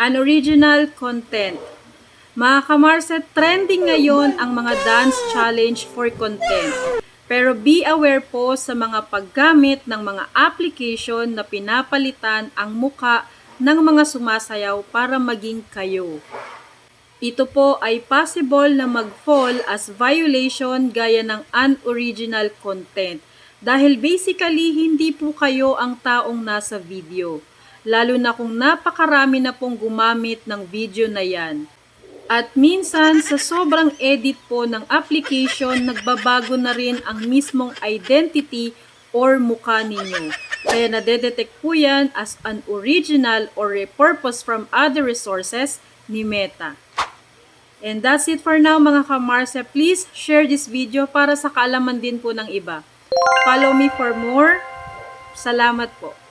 unoriginal content. Mga kamarset, trending ngayon ang mga dance challenge for content. Pero be aware po sa mga paggamit ng mga application na pinapalitan ang muka ng mga sumasayaw para maging kayo. Ito po ay possible na mag-fall as violation gaya ng unoriginal content dahil basically hindi po kayo ang taong nasa video, lalo na kung napakarami na pong gumamit ng video na yan. At minsan sa sobrang edit po ng application, nagbabago na rin ang mismong identity or mukha ninyo. Kaya nadedetect po yan as unoriginal or repurposed from other resources ni Meta. And that's it for now mga kamarse. Please share this video para sa kaalaman din po ng iba. Follow me for more. Salamat po.